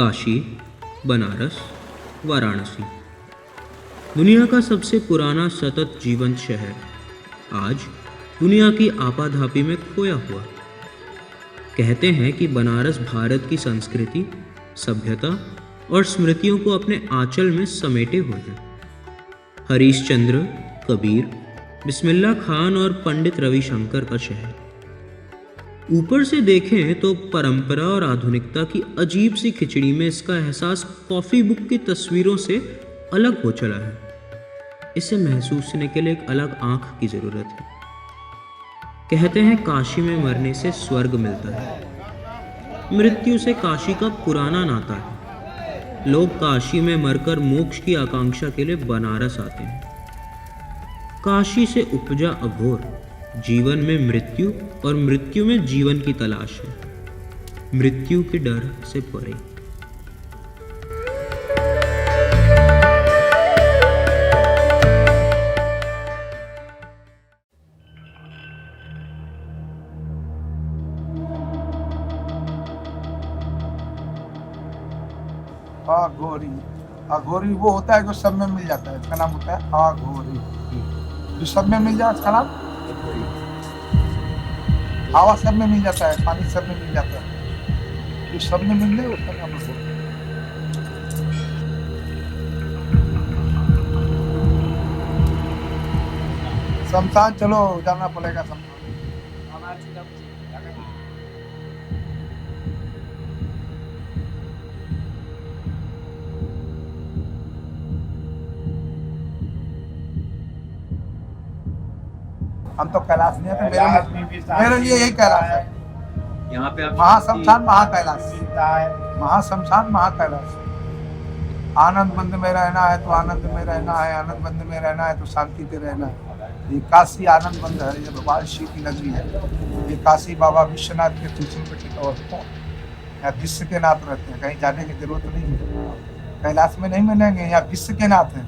काशी, बनारस, वाराणसी। दुनिया का सबसे पुराना सतत जीवंत शहर आज दुनिया की आपाधापी में खोया हुआ। कहते हैं कि बनारस भारत की संस्कृति, सभ्यता और स्मृतियों को अपने आंचल में समेटे हुए है। हरीशचंद्र, कबीर, बिस्मिल्लाह खान और पंडित रविशंकर का शहर। ऊपर से देखें तो परंपरा और आधुनिकता की अजीब सी खिचड़ी में इसका एहसास कॉफी बुक की तस्वीरों से अलग हो चला है। इसे महसूसने के लिए एक अलग आंख की जरूरत है। कहते हैं काशी में मरने से स्वर्ग मिलता है। मृत्यु से काशी का पुराना नाता है। लोग काशी में मरकर मोक्ष की आकांक्षा के लिए बनारस आते हैं। काशी से उपजा अघोर जीवन में मृत्यु और मृत्यु में जीवन की तलाश है। मृत्यु के डर से परे। अघोरी, अघोरी वो होता है जो सब में मिल जाता है, इसका नाम होता है अघोरी। जो सब में मिल जाए इसका नाम हवा सब में मिल जाता है, पानी सब में मिल जाता है। जो सब में मिल जाए उसका नाम अघोरी। शमशान चलो जाना पड़ेगा शमशान। हम तो कैलाश नहीं है, मेरे लिए यही कैलाश है। यहाँ पे महाशमशान महाकैलाश, महाशमशान महाकैलाश। आनंद बंद में रहना है तो आनंद में रहना है, आनंद बंद में रहना है तो शांति पे रहना है। ये काशी आनंद बंद है, ये भगवान शिव की नगरी है। ये काशी बाबा विश्वनाथ के तुलसी पे टिका हुआ है। यहाँ विश्व के नाथ रहते हैं, कहीं जाने की जरूरत नहीं है। कैलाश में नहीं मिलेंगे, यहाँ विश्व के नाथ हैं।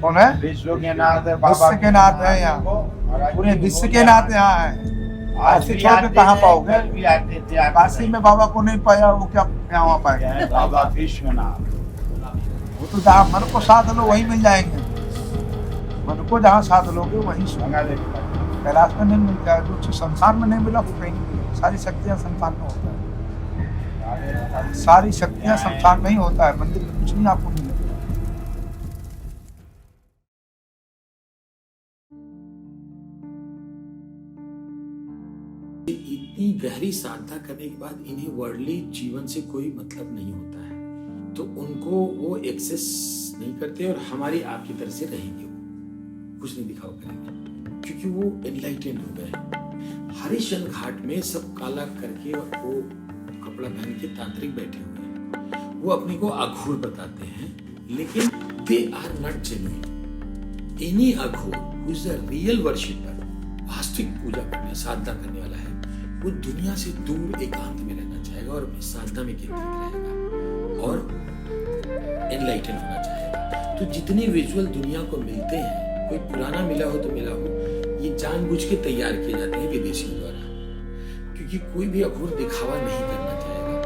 कौन है? विश्व के नाथ है, विश्व के नाथ है यहाँ, पूरे विश्व के नाथ यहाँ है। ऐसे छोड़ के कहाँ पाओगे? काशी में बाबा को नहीं पाया, वो क्या यहाँ पाएगा? बाबा विश्वनाथ, वो तो जहाँ मन को साध लो वही मिल जाएंगे। मन को जहाँ साध लोगे वही कैलाश में नहीं मिलता है। जो संसार में नहीं मिला वो कहीं नहीं मिला। सारी शक्तियाँ संसार में होता है, सारी शक्तियाँ संसार में ही होता है। मंदिर में कुछ नहीं आपको मिलेगा। इतनी गहरी साधना करने के बाद इन्हें वर्ldly जीवन से कोई मतलब नहीं होता है, तो उनको वो एक्सेस नहीं करते और हमारी आपकी तरह से रहेंगे। वो कुछ नहीं दिखाओ करेंगे क्योंकि वो एनलाइटेंड हो गए। हरिश्चंद्र घाट में सब काला करके और वो कपड़ा पहन के तांत्रिक बैठे हुए हैं। वो अपने को अघोर बताते हैं, लेकिन they are not genuine. Any Aghor who is a real worshipper, वास्तविक पूजा करने साधना करने वाला है, वो दुनिया से दूर एकांत में रहना चाहेगा और अपनी साधना में केंद्रित रहेगा और एनलाइटन होना चाहेगा। तो जितने विजुअल दुनिया को मिलते हैं, कोई पुराना मिला हो तो मिला हो, ये जानबूझ के तैयार किए जाते हैं विदेशियों द्वारा, क्योंकि कोई भी अघोर दिखावा नहीं करना चाहेगा।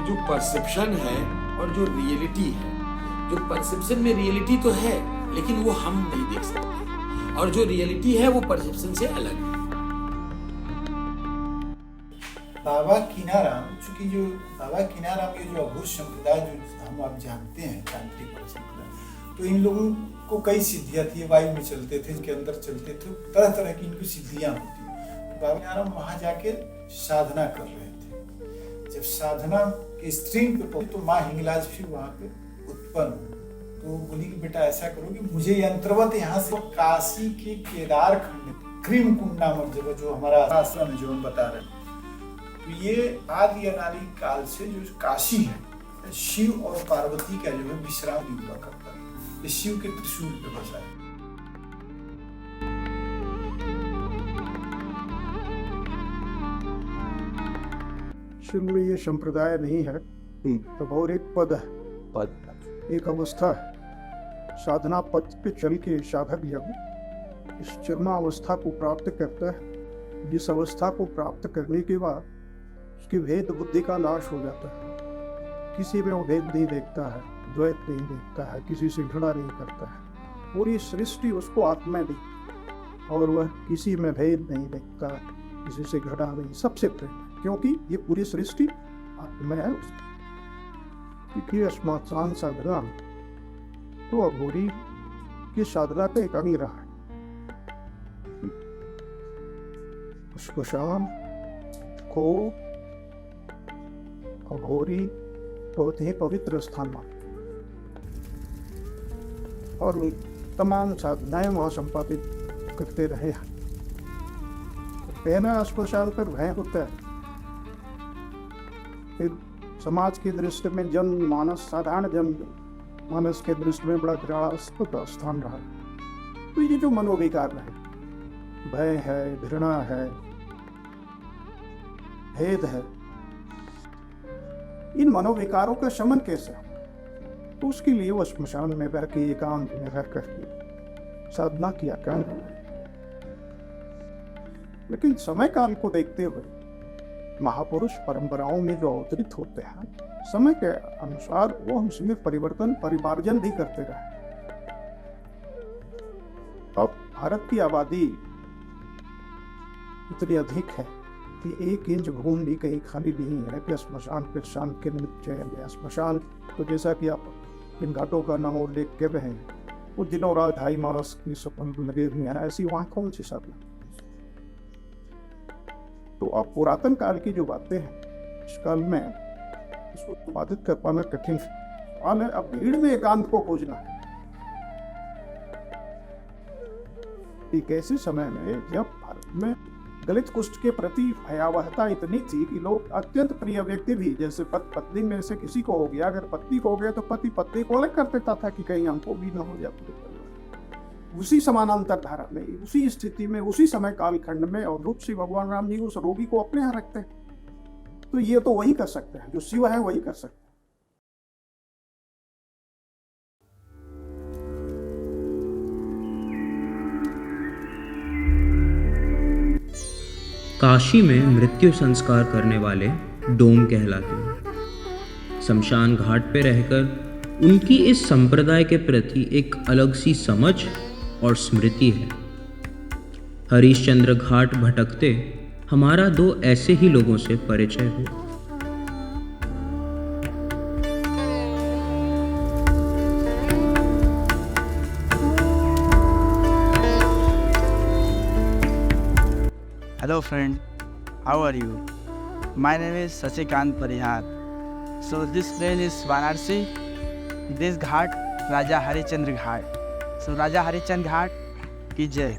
जो परसेप्शन है और जो रियलिटी है, जो परसेप्शन में रियलिटी तो है लेकिन वो हम नहीं देख सकते, और जो रियलिटी है वो परसेप्शन से अलग है। बाबा कीनाराम, चूंकि जो बाबा कीनाराम ये जो अघोर संप्रदाय जो हम आप जानते हैं, तांत्रिक संप्रदाय, तो इन लोगों को कई सिद्धियां थी। वायु में चलते थे, इनके अंदर चलते थे, तरह तरह की इनकी सिद्धियां होती। तो बाबा कीनाराम वहां जाके साधना कर रहे थे। जब साधना के स्ट्रीम पे पहुंचे तो माँ हिंगलाज फिर वहां पे उत्पन्न हुई। तो बोली कि बेटा ऐसा करो कि मुझे यंत्रवत यहाँ से काशी के केदार खंड, क्रीम कुंड नामक जगह जो हमारा आश्रम है, जो हम बता रहे हैं, तो ये आदि अनादि काल से जो काशी है, शिव और पार्वती का जो है विश्राम हुआ करता है। ये शिव के त्रिशूल पे बसा है। शिव में ये संप्रदाय नहीं है, तो और एक पद है, एक अवस्था है। साधना पद पे चल के साधक जब इस चरना अवस्था को प्राप्त करता है, जिस अवस्था को प्राप्त करने के बाद उसकी भेद बुद्धि का नाश हो जाता है। किसी में वो भेद नहीं देखता है, द्वैत नहीं देखता है, किसी से घृणा नहीं करता है। पूरी सृष्टि उसको आत्मा दी और वह किसी में भेद नहीं देखता, किसी से घृणा नहीं, सबसे प्रेम है, क्योंकि ये पूरी सृष्टि आत्मा है उसकी। अस्मात् साधना तो अघोरी की साधना का एक अंग रहा है। उसको शाम को अघोरी बहुत ही पवित्र स्थान मानते और तमाम साधनाएं वहां संपादित करते रहे हैं। पहला अस्पताल पर भय होता है, फिर समाज की दृष्टि में जन मानस, साधारण जन मानस के दृष्टि में बड़ा घृणास्पद स्थान रहा। तो ये जो मनोविकार रहे, भय है, घृणा है, भेद है, इन मनोविकारों का शमन कैसे? तो उसके लिए वो श्मशान में रह के, एकांत में रह करके साधना किया कर। लेकिन समय काल को देखते हुए महापुरुष परंपराओं में जो अवतरित होते हैं, समय के अनुसार वो उसमें परिवर्तन, परिमार्जन भी करते रहे। अब भारत की आबादी इतनी अधिक है कि 1 इंच भूमि भी कहीं खाली नहीं है कि श्मशान के शांत के निमित्त चयन गया। श्मशान तो जैसा कि आप इन घाटों का नाम उल्लेख कर रहे हैं, वो दिनों रात 2.5 मास की सपन लगे हुए हैं, ऐसी वहां कौन सी साधना? तो अब पुरातन काल की जो बातें हैं, इस काल में इसको उत्पादित कर पाना कठिन है। अब भीड़ में एकांत को खोजना है। एक ऐसे समय में जब भारत में दलित कुष्ठ के प्रति भयावहता इतनी थी कि लोग अत्यंत प्रिय व्यक्ति भी, जैसे पत्नी में से किसी को हो गया, अगर पत्नी को हो गया तो पति पत्नी को अलग कर देता था कि कहीं हमको भी ना हो जाए। उसी समानांतर धारा में, उसी स्थिति में, उसी समय कालखंड में अवधूत श्री भगवान राम जी उस रोगी को अपने यहाँ रखते हैं। तो ये तो वही कर सकते हैं, जो शिव है वही कर सकते हैं। काशी में मृत्यु संस्कार करने वाले डोम कहलाते हैं। शमशान घाट पे रहकर उनकी इस संप्रदाय के प्रति एक अलग सी समझ और स्मृति है। हरिश्चंद्र घाट भटकते हमारा 2 ऐसे ही लोगों से परिचय हुआ। Hello friend, how are you? My name is Sachikant Parihar. So this place is Varanasi. This ghat Raja Harichandra Ghat. So Raja Harichandra Ghat की जय,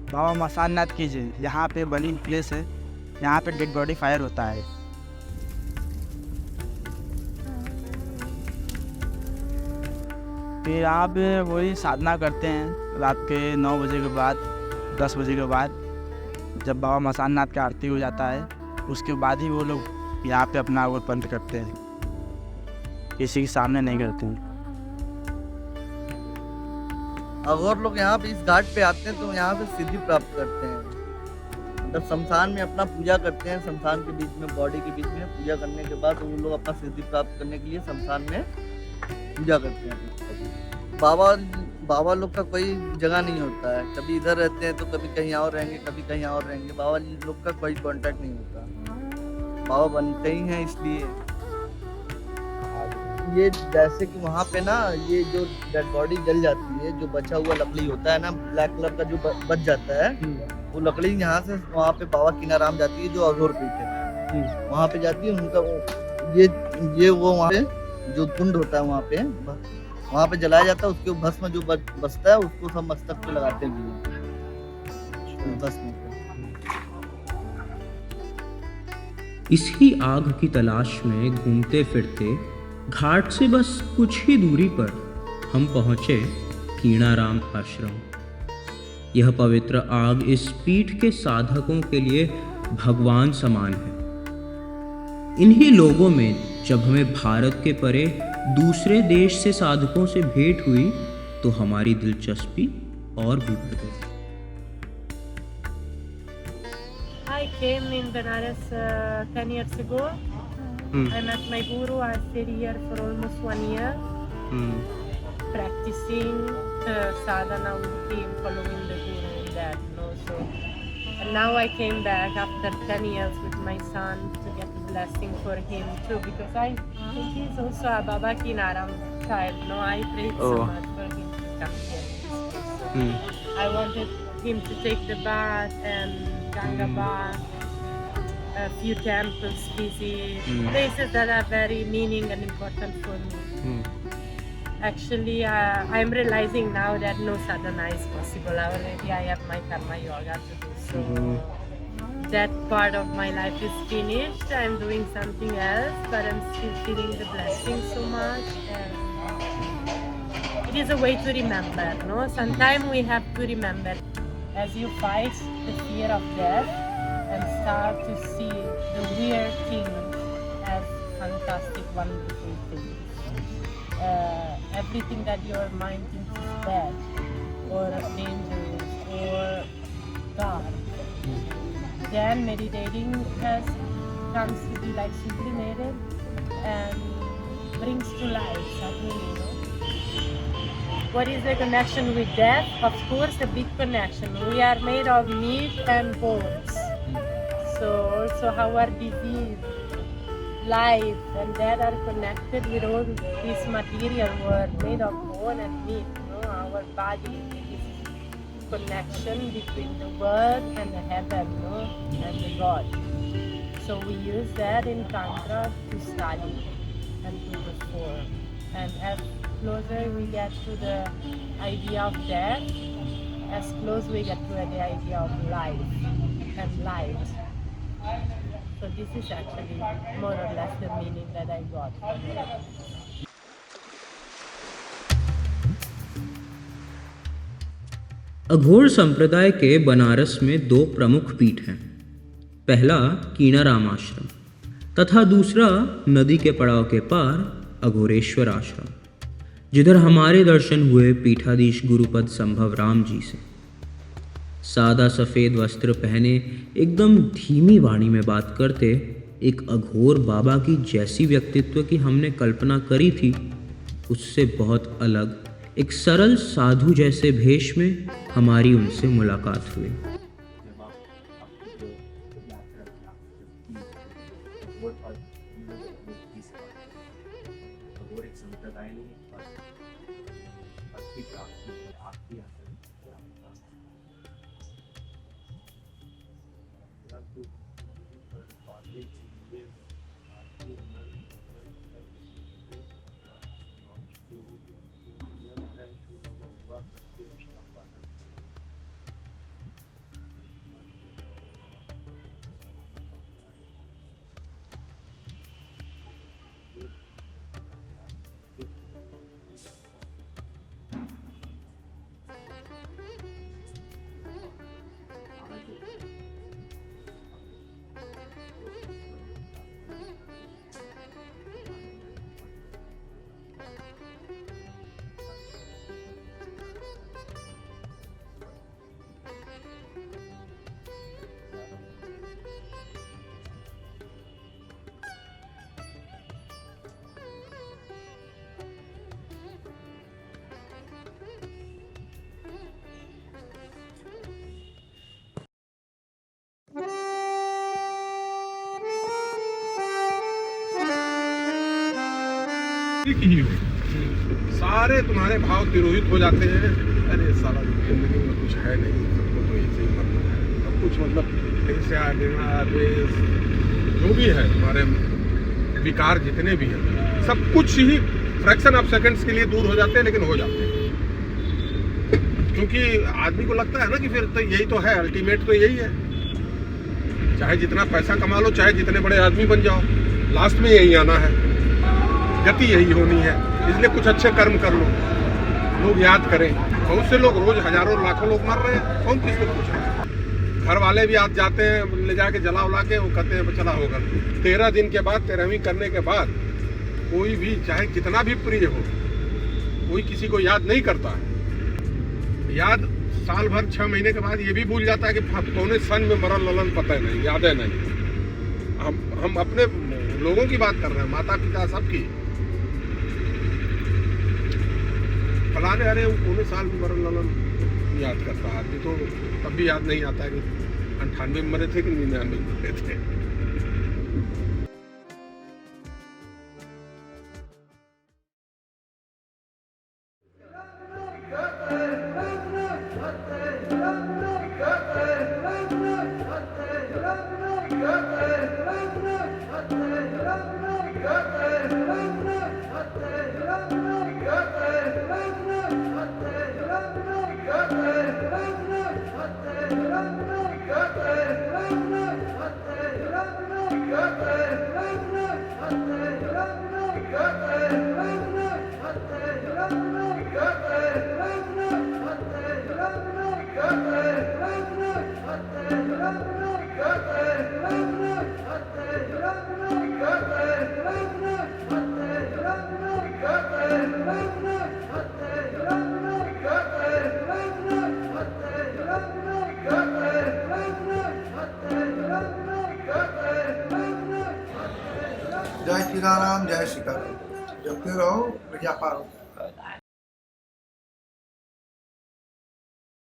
बाबा मसाननाथ की जय। यहाँ पे बनी प्लेस है, यहाँ पे डेड बॉडी फायर होता है। फिर यहाँ पे वही साधना करते हैं रात के 9 बजे के बाद, 10 बजे के बाद, जब बाबा मसाननाथ का आरती हो जाता है, उसके बाद ही वो लोग यहाँ पे अपना वो बंद करते हैं, किसी के सामने नहीं करते हैं। अगर लोग यहाँ पे इस घाट पे आते हैं तो यहाँ से सिद्धि प्राप्त करते हैं। मतलब शमशान में अपना पूजा करते हैं, शमशान के बीच में, बॉडी के बीच में पूजा करने के बाद वो लोग अपना सिद्धि प्राप्त करने के लिए शमशान में पूजा करते हैं। बाबा लोग का कोई जगह नहीं होता है, कभी इधर रहते हैं तो कभी कहीं और रहेंगे, कभी कहीं और रहेंगे। बाबा लोग का कोई कांटेक्ट नहीं होता, बाबा बनते ही हैं। इसलिए ये जैसे कि वहाँ पे ना, ये जो डेड बॉडी जल जाती है, जो बचा हुआ लकड़ी होता है ना, ब्लैक कलर का जो बच जाता है, वो लकड़ी यहाँ से वहाँ पे बाबा कीनाराम जाती है, जो अघोर पीठ है, वहाँ पे जाती है। उनका ये वो वहाँ पे जो कुंड होता है, वहाँ पे जलाया जाता है। उसके भस्म जो बचता है उसको सब मस्तक पे लगाते हैं भस्म। इसी आग की तलाश में घूमते फिरते घाट से बस कुछ ही दूरी पर हम पहुंचे कीणाराम आश्रम। यह पवित्र आग इस पीठ के साधकों के लिए भगवान समान है। इन्हीं लोगों में जब हमें भारत के परे दूसरे देश से साधकों से भेंट हुई तो हमारी दिलचस्पी और भी बढ़ गई। I came in Benares 10 years ago I met my guru. I stayed here for almost 1 year, practicing sadhana with him, following the guru and that, So, and now I came back after 10 years with my son to get the blessing for him too, because I think he's also a Baba Kinaram child. I prayed so much for him to come here. So I wanted him to take the bath and Ganga bath, a few temples, visit places that are very meaning and important for me. Actually, I'm realizing now that no sadhana is possible. Already I have my karma yoga to do. So that part of my life is finished. I'm doing something else, but I'm still feeling the blessing so much. And it is a way to remember, Sometimes we have to remember as you fight the fear of death and start to see the weird things as fantastic, wonderful things. Everything that your mind thinks is bad or dangerous or God, then meditating comes to be like sublimated and brings to life suddenly, What is the connection with death? Of course, a big connection. We are made of meat and bones. So also our disease, life and death are connected with all this material world made of bone and meat. Our body is connection between the world and the heaven, and the God. So we use that in Tantra to study and to perform. And as closer we get to the idea of death, as close we get to the idea of life and light. So this is actually more or less the meaning that I got from it. अघोर संप्रदाय के बनारस में 2 प्रमुख पीठ हैं। पहला कीनाराम आश्रम तथा दूसरा नदी के पड़ाव के पार अघोरेश्वर आश्रम, जिधर हमारे दर्शन हुए पीठाधीश गुरुपद संभव राम जी से। सादा सफ़ेद वस्त्र पहने एकदम धीमी वाणी में बात करते एक अघोर बाबा की जैसी व्यक्तित्व की हमने कल्पना करी थी, उससे बहुत अलग एक सरल साधु जैसे भेष में हमारी उनसे मुलाकात हुई। ही हो, सारे तुम्हारे भाव तिरोहित हो जाते हैं। अरे साला जिंदगी में कुछ है नहीं, सबको तो ऐसे ही मतलब है, सब कुछ मतलब ऐसा देना द्वेष जो भी है, तुम्हारे विकार जितने भी हैं, सब कुछ ही फ्रैक्शन ऑफ सेकंड्स के लिए दूर हो जाते हैं, लेकिन हो जाते हैं। क्योंकि आदमी को लगता है ना कि फिर तो यही तो है, अल्टीमेट तो यही है, चाहे जितना पैसा कमा लो, चाहे जितने बड़े आदमी बन जाओ, लास्ट में यही आना है, गति यही होनी है। इसलिए कुछ अच्छे कर्म कर लो, लोग याद करें। बहुत से लोग रोज हजारों लाखों लोग मर रहे हैं, कौन किसको पूछ रहा है। घर वाले भी आज जाते हैं, ले जाके जला उला के वो कहते हैं चला होगा। 13 दिन के बाद, 13वीं करने के बाद कोई भी चाहे कितना भी प्रिय हो, कोई किसी को याद नहीं करता है। याद साल भर 6 महीने के बाद ये भी भूल जाता है कि कौन सन में मरल ललन पता है नहीं, याद है नहीं। हम अपने लोगों की बात कर रहे हैं, माता पिता सबकी। फलाने अरे वो कौने साल में मरण ललन याद करता आदमी तो तब भी याद नहीं आता है कि 98 में मरे थे कि 99 में मरे थे। जय सीताराम, जय सीताराम। जपते रहो, बेड़ा पार हो।